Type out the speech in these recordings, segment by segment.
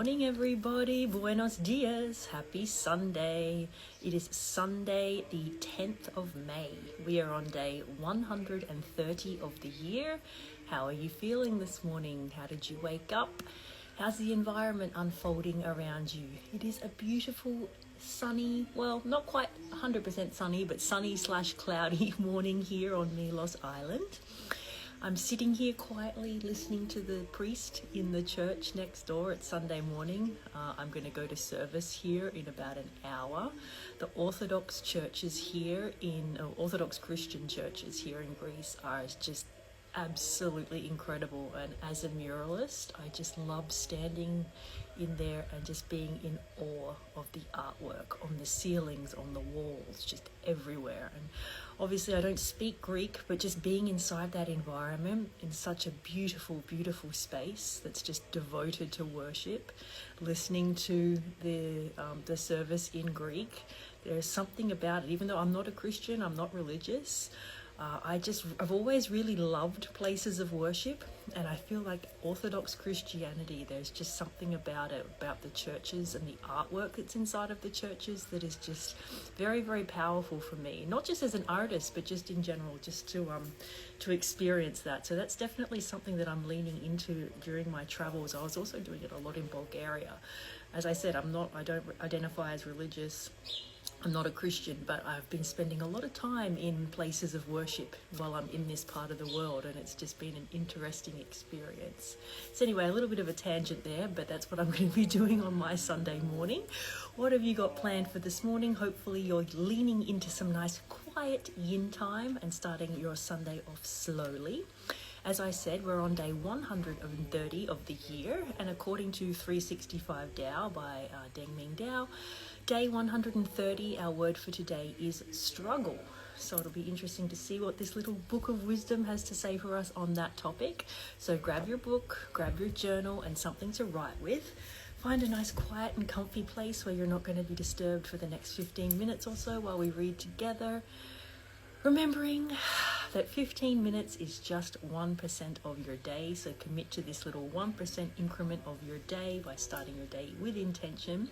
morning, everybody. Buenos dias. Happy Sunday. It is Sunday, the 10th of May. We are on day 130 of the year. How are you feeling this morning? How did you wake up? How's the environment unfolding around you? It is a beautiful, sunny, well, not quite 100% sunny, but sunny/cloudy morning here on Milos Island. I'm sitting here quietly listening to the priest in the church next door. It's Sunday morning. I'm going to go to service here in about an hour. The Orthodox churches here Orthodox Christian churches here in Greece are just absolutely incredible. And as a muralist, I just love standing in there and just being in awe of the artwork on the ceilings, on the walls, just everywhere. And obviously I don't speak Greek, but just being inside that environment in such a beautiful, beautiful space that's just devoted to worship, listening to the service in Greek, there's something about it. Even though I'm not a Christian, I'm not religious, I've always really loved places of worship, and I feel like Orthodox Christianity, there's just something about it, about the churches and the artwork that's inside of the churches that is just very, very powerful for me. Not just as an artist, but just in general, just to experience that. So that's definitely something that I'm leaning into during my travels. I was also doing it a lot in Bulgaria. As I said, I don't identify as religious. I'm not a Christian, but I've been spending a lot of time in places of worship while I'm in this part of the world, and it's just been an interesting experience. So anyway, a little bit of a tangent there, but that's what I'm going to be doing on my Sunday morning. What have you got planned for this morning? Hopefully you're leaning into some nice quiet yin time and starting your Sunday off slowly. As I said, we're on day 130 of the year, and according to 365 Tao by Deng Ming Dao, day 130, our word for today is struggle. So it'll be interesting to see what this little book of wisdom has to say for us on that topic. So grab your book, grab your journal and something to write with. Find a nice quiet and comfy place where you're not going to be disturbed for the next 15 minutes or so while we read together. Remembering that 15 minutes is just 1% of your day, so commit to this little 1% increment of your day by starting your day with intention.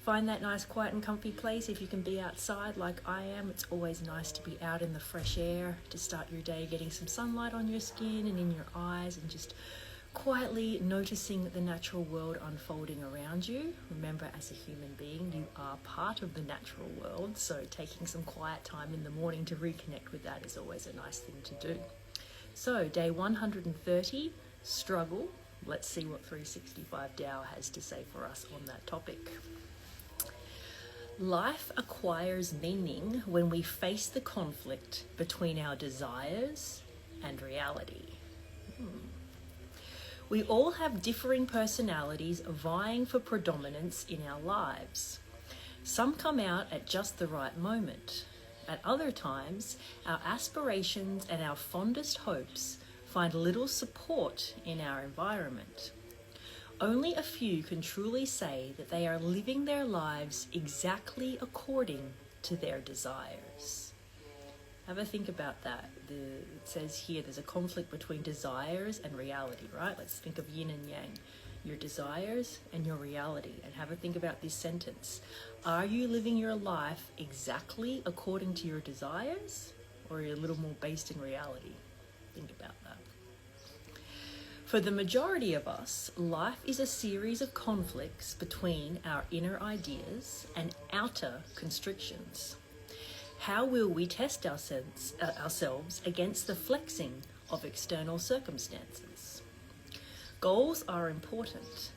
Find that nice, quiet and comfy place. If you can be outside like I am, it's always nice to be out in the fresh air, to start your day getting some sunlight on your skin and in your eyes, and just quietly noticing the natural world unfolding around you. Remember, as a human being, you are part of the natural world, so taking some quiet time in the morning to reconnect with that is always a nice thing to do. So, day 130, struggle. Let's see what 365 Tao has to say for us on that topic. Life acquires meaning when we face the conflict between our desires and reality. We all have differing personalities vying for predominance in our lives. Some come out at just the right moment. At other times, our aspirations and our fondest hopes find little support in our environment. Only a few can truly say that they are living their lives exactly according to their desires. Have a think about that. It says here there's a conflict between desires and reality, right? Let's think of yin and yang, your desires and your reality. And have a think about this sentence. Are you living your life exactly according to your desires, or are you a little more based in reality? Think about that. For the majority of us, life is a series of conflicts between our inner ideas and outer constrictions. How will we test ourselves against the flexing of external circumstances? Goals are important.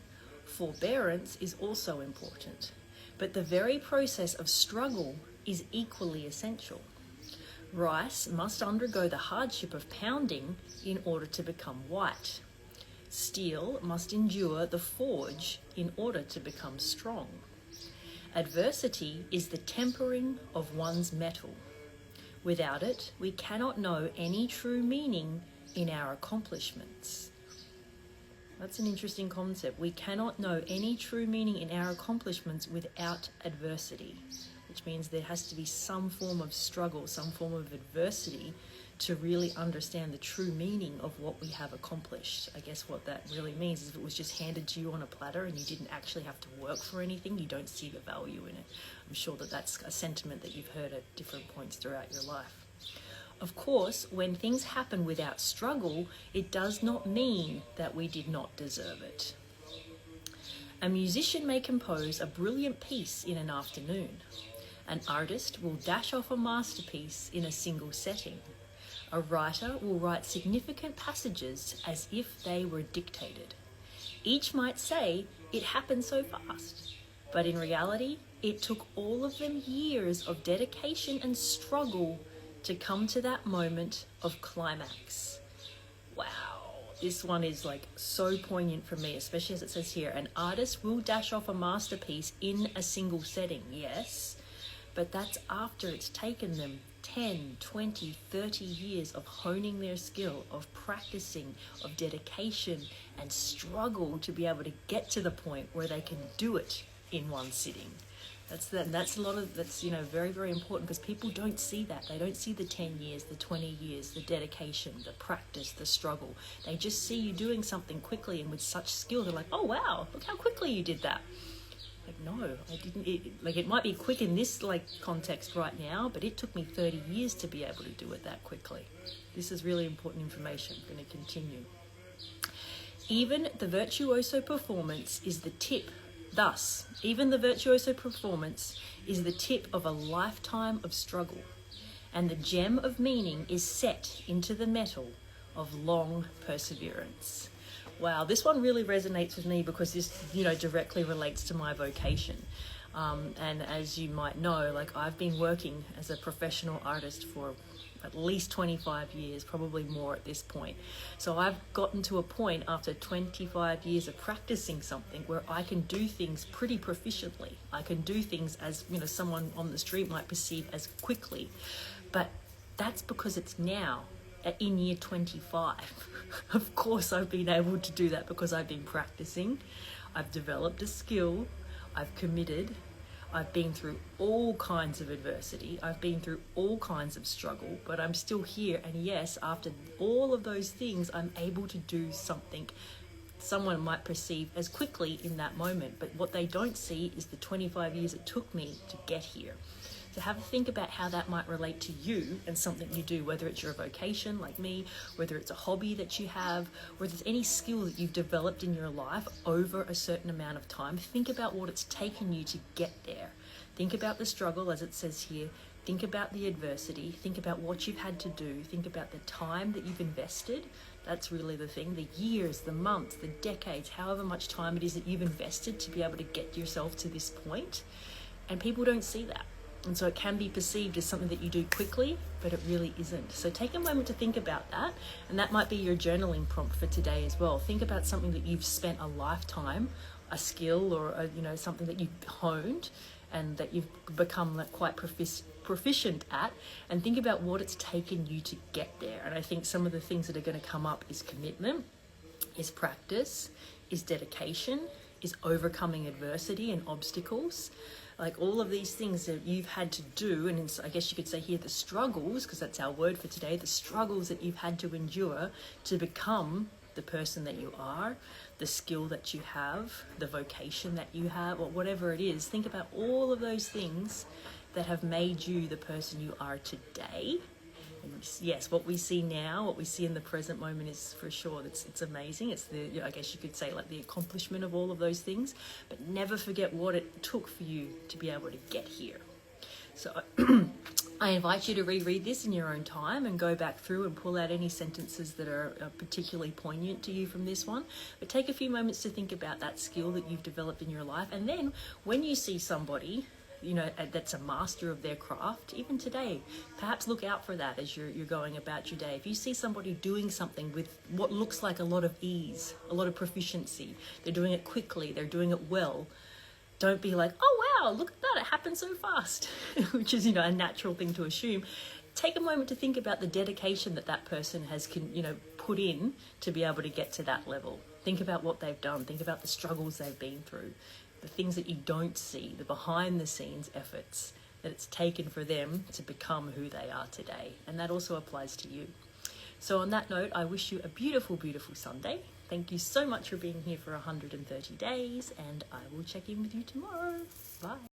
Forbearance is also important. But the very process of struggle is equally essential. Rice must undergo the hardship of pounding in order to become white. Steel must endure the forge in order to become strong. Adversity is the tempering of one's metal. Without it, we cannot know any true meaning in our accomplishments. That's an interesting concept. We cannot know any true meaning in our accomplishments without adversity, which means there has to be some form of struggle, some form of adversity to really understand the true meaning of what we have accomplished. I guess what that really means is if it was just handed to you on a platter and you didn't actually have to work for anything, you don't see the value in it. I'm sure that that's a sentiment that you've heard at different points throughout your life. Of course, when things happen without struggle, it does not mean that we did not deserve it. A musician may compose a brilliant piece in an afternoon. An artist will dash off a masterpiece in a single setting. A writer will write significant passages as if they were dictated. Each might say, "It happened so fast," but in reality, it took all of them years of dedication and struggle to come to that moment of climax. Wow, this one is like so poignant for me, especially as it says here, an artist will dash off a masterpiece in a single setting, yes, but that's after it's taken them 10, 20, 30 years of honing their skill, of practicing, of dedication and struggle to be able to get to the point where they can do it in one sitting. That's very, very important, because people don't see that. They don't see the 10 years, the 20 years, the dedication, the practice, the struggle. They just see you doing something quickly and with such skill. They're like, "Oh wow, look how quickly you did that." Like, no, I didn't. It might be quick in this context right now, but it took me 30 years to be able to do it that quickly. This is really important information. I'm going to continue. Even the virtuoso performance is the tip. Thus, even the virtuoso performance is the tip of a lifetime of struggle, and the gem of meaning is set into the metal of long perseverance. Wow, this one really resonates with me because this, directly relates to my vocation. And as you might know, I've been working as a professional artist for at least 25 years, probably more at this point. So I've gotten to a point after 25 years of practicing something where I can do things pretty proficiently. I can do things as, someone on the street might perceive as quickly. But that's because it's now in year 25. Of course, I've been able to do that because I've been practicing. I've developed a skill. I've committed. I've been through all kinds of adversity. I've been through all kinds of struggle, but I'm still here. And yes, after all of those things, I'm able to do something someone might perceive as quickly in that moment. But what they don't see is the 25 years it took me to get here. So have a think about how that might relate to you and something you do, whether it's your vocation like me, whether it's a hobby that you have, whether it's any skill that you've developed in your life over a certain amount of time. Think about what it's taken you to get there. Think about the struggle, as it says here. Think about the adversity. Think about what you've had to do. Think about the time that you've invested. That's really the thing. The years, the months, the decades, however much time it is that you've invested to be able to get yourself to this point. And people don't see that. And so it can be perceived as something that you do quickly, but it really isn't. So take a moment to think about that. And that might be your journaling prompt for today as well. Think about something that you've spent a lifetime, a skill or something that you've honed and that you've become quite proficient at, and think about what it's taken you to get there. And I think some of the things that are going to come up is commitment, is practice, is dedication, is overcoming adversity and obstacles. All of these things that you've had to do, and I guess you could say here the struggles, because that's our word for today, the struggles that you've had to endure to become the person that you are, the skill that you have, the vocation that you have, or whatever it is. Think about all of those things that have made you the person you are today. And yes, what we see now, what we see in the present moment is for sure, it's amazing. It's I guess you could say the accomplishment of all of those things, but never forget what it took for you to be able to get here. So I invite you to reread this in your own time and go back through and pull out any sentences that are particularly poignant to you from this one. But take a few moments to think about that skill that you've developed in your life. And then when you see somebody that's a master of their craft, even today, perhaps look out for that as you're going about your day. If you see somebody doing something with what looks like a lot of ease, a lot of proficiency, they're doing it quickly, they're doing it well, don't be like, "Oh wow, look at that, it happened so fast," which is a natural thing to assume. Take a moment to think about the dedication that person has put in to be able to get to that level. Think about what they've done. Think about the struggles they've been through, the things that you don't see, the behind the scenes efforts that it's taken for them to become who they are today. And that also applies to you. So on that note, I wish you a beautiful, beautiful Sunday. Thank you so much for being here for 130 days, and I will check in with you tomorrow. Bye.